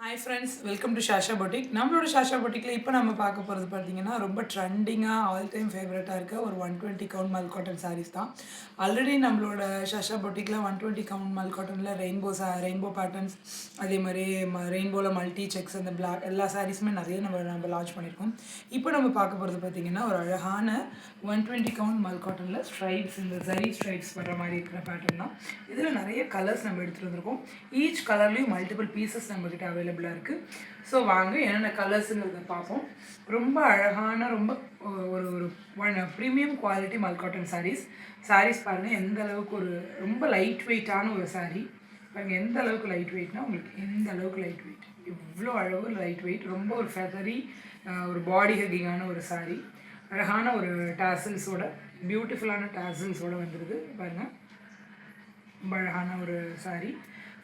Hi friends, welcome to Shasha Boutique. நம்மளோட Shasha Boutiqueல இப்போ நம்ம பார்க்க போறது பார்த்தீங்கன்னா, ரொம்ப ட்ரெண்டிங்கா ஆல் டைம் ஃபேவரட்டா இருக்க ஒரு 120 கவுண்ட் மல் காட்டன் சாரீஸ் தான். ஆல்ரெடி நம்மளோட Shasha Boutiqueல 120 கவுண்ட் மல் காட்டன்ல ரெயின்போ பேட்டர்ன்ஸ் அதே மாரி ரெயின்போல மல்டி செக்ஸ் அந்த பிளாக் எல்லா சாரீஸுமே நிறைய நம்ம லான்ச் பண்ணியிருக்கோம். இப்போ நம்ம பார்க்க போறது பார்த்தீங்கன்னா, ஒரு அழகான 120 கவுண்ட் மல் காட்டன்ல ஸ்ட்ரைப்ஸ் இந்த ஜரி ஸ்ட்ரைப்ஸ் வர மாதிரி இருக்கிற பேட்டர்ன் தான். இதில் நிறைய கலர்ஸ் நம்ம எடுத்துகிட்டு வந்திருக்கோம். ஈச் கலர்லேயும் மல்டிபிள் பீசஸ் நம்மக்கிட்ட அவைலபிளாக இருக்குது. ஸோ வாங்க என்னென்ன கலர்ஸுங்கிறத பார்ப்போம். ரொம்ப அழகான ரொம்ப ஒரு ஒரு ப்ரீமியம் குவாலிட்டி மல் காட்டன் சாரீஸ் பாருங்கள் எந்த அளவுக்கு ஒரு ரொம்ப லைட் வெயிட்டான ஒரு சாரீ பாருங்கள். எந்த அளவுக்கு லைட் வெயிட்னா உங்களுக்கு எந்த அளவுக்கு லைட் வெயிட் இவ்வளோ அளவு லைட் வெயிட் ரொம்ப ஒரு ஃபெதரி ஒரு பாடி ஹெக்கிங்கான ஒரு சாரீ. அழகான ஒரு டாசல்ஸோட பியூட்டிஃபுல்லான டாசல்ஸோடு வந்துடுது பாருங்கள். ரொம்ப அழகான ஒரு சாரீ.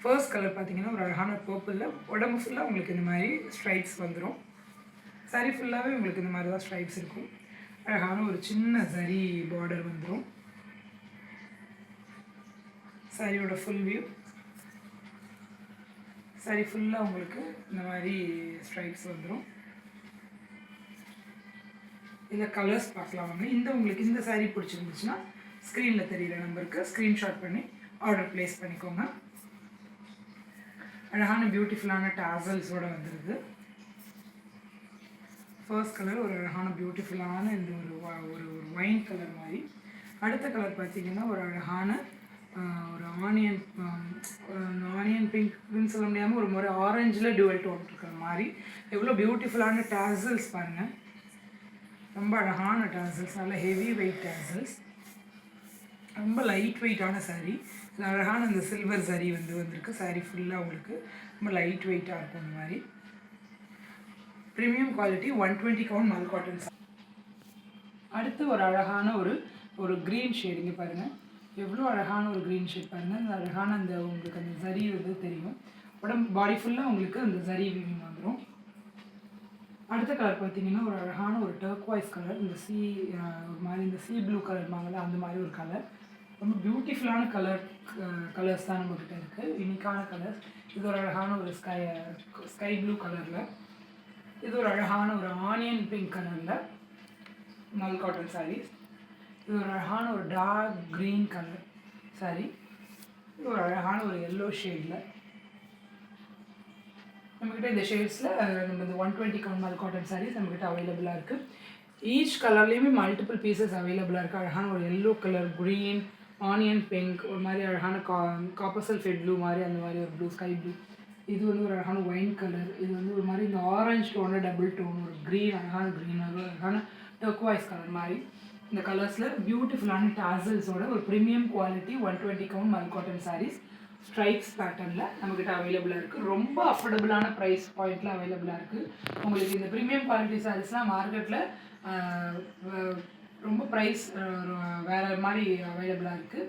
ஃபர்ஸ்ட் கலர் பார்த்தீங்கன்னா ஒரு அழகான பர்பிளில் உடம்பு ஃபுல்லாக உங்களுக்கு இந்த மாதிரி ஸ்ட்ரைப்ஸ் வந்துடும். சாரீ ஃபுல்லாகவே உங்களுக்கு இந்த மாதிரி தான் ஸ்ட்ரைப்ஸ் இருக்கும். அழகான ஒரு சின்ன சரி பார்டர் வந்துடும். சாரியோட ஃபுல் வியூ. சாரீ ஃபுல்லாக உங்களுக்கு இந்த மாதிரி ஸ்ட்ரைப்ஸ் வந்துடும். இந்த கலர்ஸ் பார்க்கலாம் வாங்க. உங்களுக்கு இந்த சாரீ பிடிச்சிருந்துச்சுன்னா ஸ்க்ரீனில் தெரிகிற நம்பருக்கு ஸ்க்ரீன்ஷாட் பண்ணி ஆர்டர் ப்ளேஸ் பண்ணிக்கோங்க. அழகான பியூட்டிஃபுல்லான டாசல்ஸோடு வந்துடுது. ஃபர்ஸ்ட் கலர் ஒரு அழகான பியூட்டிஃபுல்லான இந்த ஒரு ஒயின் கலர் மாதிரி. அடுத்த கலர் பார்த்திங்கன்னா ஒரு அழகான ஒரு ஆனியன் பிங்க்னு சொல்ல முடியாமல் ஒரு முறை ஆரஞ்சில் டியூவல் டோன் இருக்கிற மாதிரி. எவ்வளோ பியூட்டிஃபுல்லான டாசல்ஸ் பாருங்கள். ரொம்ப அழகான டாசல்ஸ், நல்ல ஹெவி வெயிட் டாசல்ஸ், ரொம்ப லைட் வெயிட்டான சாரீ. அழகான இந்த சில்வர் சாரீ வந்திருக்கு. சாரீ ஃபுல்லாக உங்களுக்கு ரொம்ப லைட் வெயிட்டாக இருக்கும். இந்த மாதிரி ப்ரீமியம் குவாலிட்டி 120 கவுண்ட் மல் காட்டன். அடுத்து ஒரு அழகான ஒரு க்ரீன் ஷேடிங்க பாருங்கள். எவ்வளோ அழகான ஒரு க்ரீன் ஷேட் பாருங்கள். அந்த அழகான அந்த உங்களுக்கு அந்த சரி தெரியும். உடம்பு பாடி ஃபுல்லாக உங்களுக்கு அந்த சரி வீவிங் வந்துடும். அடுத்த கலர் பார்த்தீங்கன்னா ஒரு அழகான ஒரு டர்க்வாய்ஸ் கலர். இந்த ஒரு மாதிரி இந்த ப்ளூ கலர் வாங்கல அந்த மாதிரி ஒரு கலர். ரொம்ப பியூட்டிஃபுல்லான கலர்ஸ் தான் நம்மக்கிட்ட இருக்குது. யூனிக்கான கலர்ஸ். இது ஒரு அழகான ஒரு ஸ்கை ப்ளூ கலரில். இது ஒரு அழகான ஒரு ஆனியன் பிங்க் கலரில் மல் காட்டன் சாரீஸ். இது ஒரு அழகான ஒரு டார்க் க்ரீன் கலர் சாரீ. இது ஒரு அழகான ஒரு எல்லோ ஷேடில். நம்மக்கிட்ட இந்த ஷேட்ஸில் நம்ம இந்த 120 கவுண்ட் மல் காட்டன் சாரீஸ் நம்மக்கிட்ட அவைலபிளாக இருக்குது. ஈச் கலர்லேயுமே மல்டிபிள் பீசஸ் அவைலபிளாக இருக்குது. அழகான ஒரு yellow colour, green, onion pink, ஒரு மாதிரி அழகான காப்பர் சல்ஃபேட் ப்ளூ மாதிரி அந்த மாதிரி ஒரு ப்ளூ, ஸ்கை ப்ளூ. இது ஒரு அழகான ஒயின் கலர். இது ஒரு மாதிரி இந்த ஆரஞ்ச் டோனில் டபுள் டோன் ஒரு க்ரீன், அழகான க்ரீன், அழகான டர்க்வாய்ஸ் கலர் மாதிரி. இந்த கலர்ஸில் பியூட்டிஃபுல்லான டாசல்ஸோட ஒரு ப்ரீமியம் குவாலிட்டி 120 கவுண்ட் மல் காட்டன் சாரீஸ் ஸ்ட்ரைப்ஸ் பேட்டர்னில் நம்மக்கிட்ட அவைலபிளாக இருக்குது. ரொம்ப அஃபோர்டபுளான ப்ரைஸ் பாயிண்டில் அவைலபிளாக இருக்குது. உங்களுக்கு இந்த ப்ரீமியம் குவாலிட்டி சாரீஸ்லாம் மார்க்கெட்டில் ரொம்ப ப்ரைஸ் வேறு மாதிரி அவைலபிளாக இருக்குது.